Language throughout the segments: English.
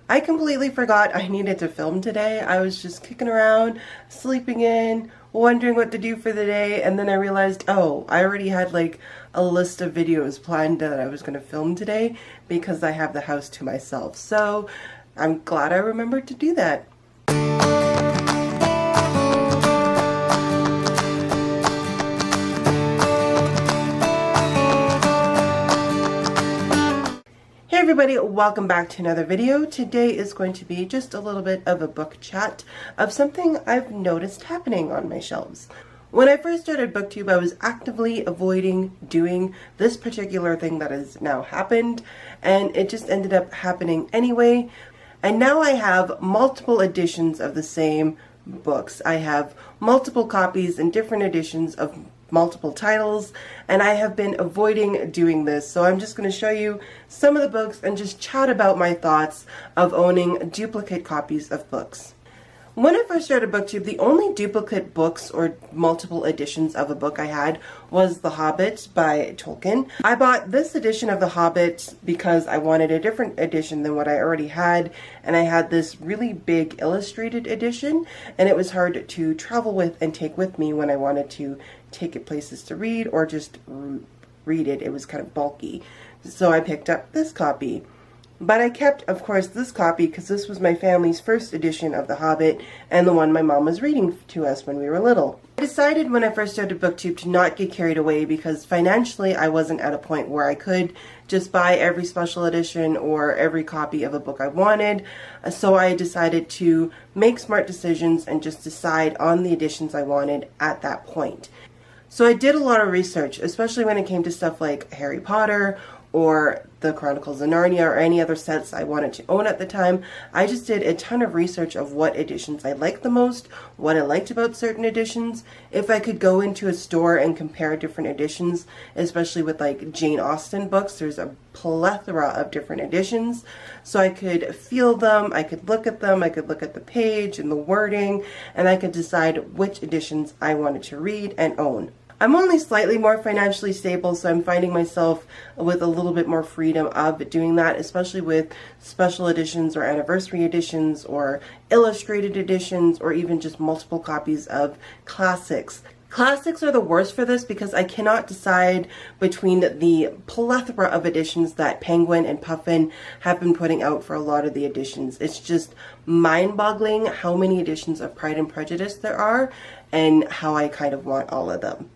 I completely forgot I needed to film today. I was just kicking around, sleeping in, wondering what to do for the day, and then I realized, oh, I already had like a list of videos planned that I was going to film today because I have the house to myself. So I'm glad I remembered to do that. Hey everybody, welcome back to another video. Today is going to be just a little bit of a book chat of something I've noticed happening on my shelves. When I first started BookTube, I was actively avoiding doing this particular thing that has now happened, and it just ended up happening anyway. And now I have multiple editions of the same books. I have multiple copies and different editions of multiple titles, and I have been avoiding doing this. So I'm just going to show you some of the books and just chat about my thoughts of owning duplicate copies of books. When I first started BookTube, the only duplicate books or multiple editions of a book I had was The Hobbit by Tolkien. I bought this edition of The Hobbit because I wanted a different edition than what I already had, and I had this really big illustrated edition, and it was hard to travel with and take with me when I wanted to take it places to read or just read it. It was kind of bulky. So I picked up this copy. But I kept, of course, this copy because this was my family's first edition of The Hobbit and the one my mom was reading to us when we were little. I decided when I first started BookTube to not get carried away because financially I wasn't at a point where I could just buy every special edition or every copy of a book I wanted. So I decided to make smart decisions and just decide on the editions I wanted at that point. So I did a lot of research, especially when it came to stuff like Harry Potter or the Chronicles of Narnia or any other sets I wanted to own at the time. I just did a ton of research of what editions I liked the most, what I liked about certain editions. If I could go into a store and compare different editions, especially with like Jane Austen books, there's a plethora of different editions. So I could feel them, I could look at them, I could look at the page and the wording, and I could decide which editions I wanted to read and own. I'm only slightly more financially stable, so I'm finding myself with a little bit more freedom of doing that, especially with special editions or anniversary editions or illustrated editions or even just multiple copies of classics. Classics are the worst for this because I cannot decide between the plethora of editions that Penguin and Puffin have been putting out for a lot of the editions. It's just mind-boggling how many editions of Pride and Prejudice there are and how I kind of want all of them.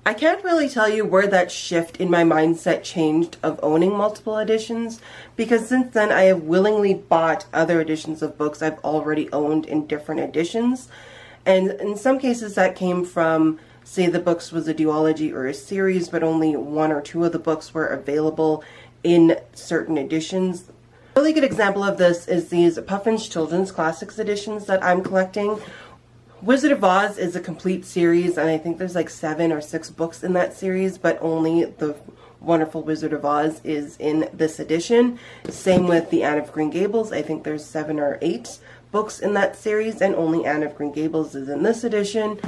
I can't really tell you where that shift in my mindset changed of owning multiple editions, because since then I have willingly bought other editions of books I've already owned in different editions. And in some cases that came from, say the books was a duology or a series, but only one or two of the books were available in certain editions. A really good example of this is these Puffin's Children's Classics editions that I'm collecting. Wizard of Oz is a complete series, and I think there's like 7 or 6 books in that series, but only the Wonderful Wizard of Oz is in this edition. Same with the Anne of Green Gables. I think there's 7 or 8 books in that series, and only Anne of Green Gables is in this edition.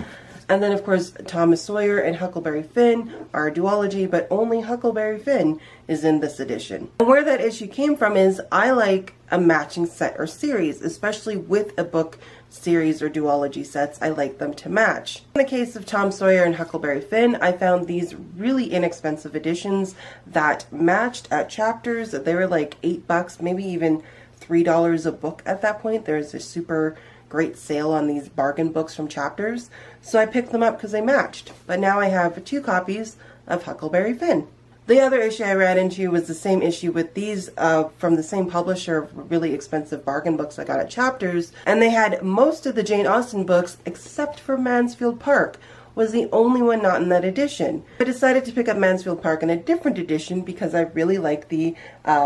And then, of course, Thomas Sawyer and Huckleberry Finn are a duology, but only Huckleberry Finn is in this edition. And where that issue came from is I like a matching set or series, especially with a book series or duology sets. I like them to match. In the case of Tom Sawyer and Huckleberry Finn, I found these really inexpensive editions that matched at Chapters. They were like $8, maybe even $3 a book at that point. There's a super great sale on these bargain books from Chapters, so I picked them up because they matched. But now I have 2 copies of Huckleberry Finn. The other issue I ran into was the same issue with these from the same publisher of really expensive bargain books I got at Chapters, and they had most of the Jane Austen books except for Mansfield Park was the only one not in that edition. I decided to pick up Mansfield Park in a different edition because I really like the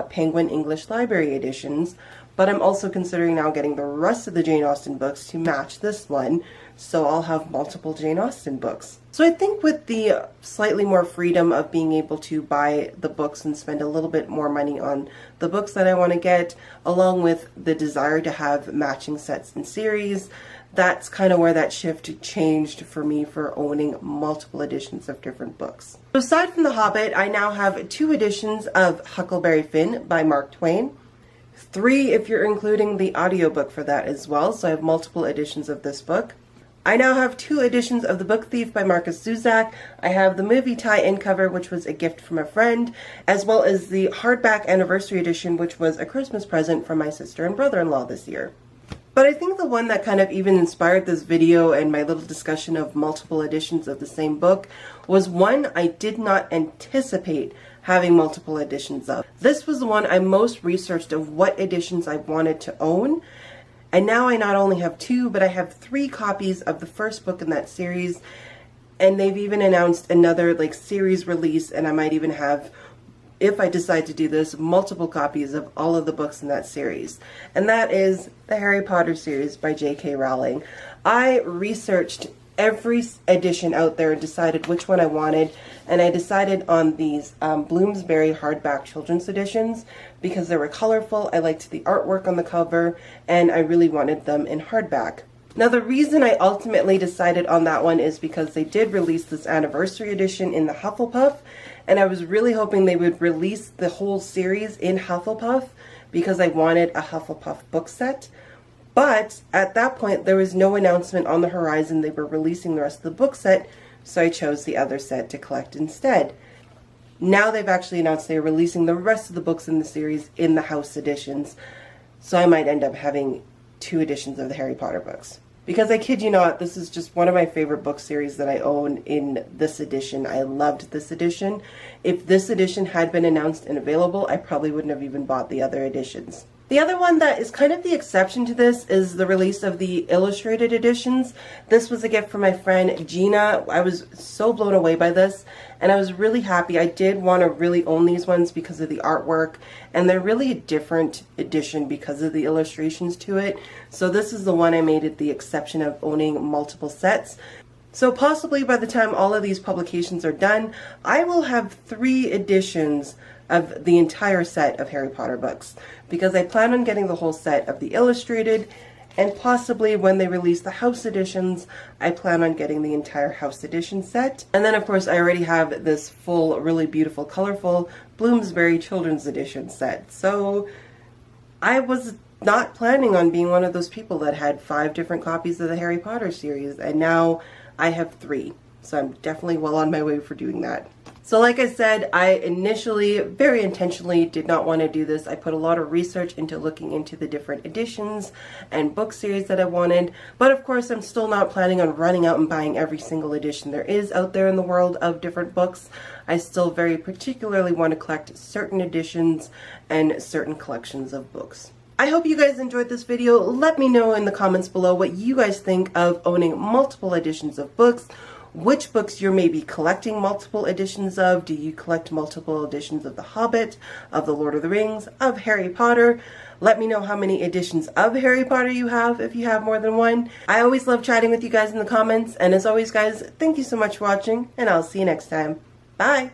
Penguin English Library editions, but I'm also considering now getting the rest of the Jane Austen books to match this one, so I'll have multiple Jane Austen books. So I think with the slightly more freedom of being able to buy the books and spend a little bit more money on the books that I want to get, along with the desire to have matching sets and series, that's kind of where that shift changed for me for owning multiple editions of different books. So aside from The Hobbit, I now have 2 editions of Huckleberry Finn by Mark Twain. 3 if you're including the audiobook for that as well, so I have multiple editions of this book. I now have 2 editions of The Book Thief by Marcus Zuzak. I have the movie tie-in cover, which was a gift from a friend, as well as the hardback anniversary edition, which was a Christmas present from my sister and brother-in-law this year. But I think the one that kind of even inspired this video and my little discussion of multiple editions of the same book was one I did not anticipate having multiple editions of. This was the one I most researched of what editions I wanted to own. And now I not only have 2, but I have 3 copies of the first book in that series. And they've even announced another like series release, and I might even have, if I decide to do this, multiple copies of all of the books in that series. And that is the Harry Potter series by J.K. Rowling. I researched every edition out there and decided which one I wanted, and I decided on these Bloomsbury hardback children's editions because they were colorful. I liked the artwork on the cover, and I really wanted them in hardback. Now the reason I ultimately decided on that one is because they did release this anniversary edition in the Hufflepuff, and I was really hoping they would release the whole series in Hufflepuff because I wanted a Hufflepuff book set. But at that point, there was no announcement on the horizon they were releasing the rest of the book set, so I chose the other set to collect instead. Now they've actually announced they're releasing the rest of the books in the series in the house editions, so I might end up having 2 editions of the Harry Potter books. Because I kid you not, this is just one of my favorite book series that I own in this edition. I loved this edition. If this edition had been announced and available, I probably wouldn't have even bought the other editions. The other one that is kind of the exception to this is the release of the illustrated editions. This was a gift from my friend Gina. I was so blown away by this, and I was really happy. I did want to really own these ones because of the artwork, and they're really a different edition because of the illustrations to it. So this is the one I made it the exception of owning multiple sets. So possibly by the time all of these publications are done, I will have 3 editions of the entire set of Harry Potter books, because I plan on getting the whole set of the illustrated, and possibly when they release the house editions, I plan on getting the entire house edition set. And then of course I already have this full, really beautiful, colorful Bloomsbury children's edition set. So I was not planning on being one of those people that had 5 different copies of the Harry Potter series, and now I have 3. So I'm definitely well on my way for doing that. So like I said, I initially, very intentionally, did not want to do this. I put a lot of research into looking into the different editions and book series that I wanted. But of course, I'm still not planning on running out and buying every single edition there is out there in the world of different books. I still very particularly want to collect certain editions and certain collections of books. I hope you guys enjoyed this video. Let me know in the comments below what you guys think of owning multiple editions of books. Which books you're maybe collecting multiple editions of. Do you collect multiple editions of The Hobbit, of The Lord of the Rings, of Harry Potter? Let me know how many editions of Harry Potter you have, if you have more than one. I always love chatting with you guys in the comments, and as always guys, thank you so much for watching, and I'll see you next time. Bye!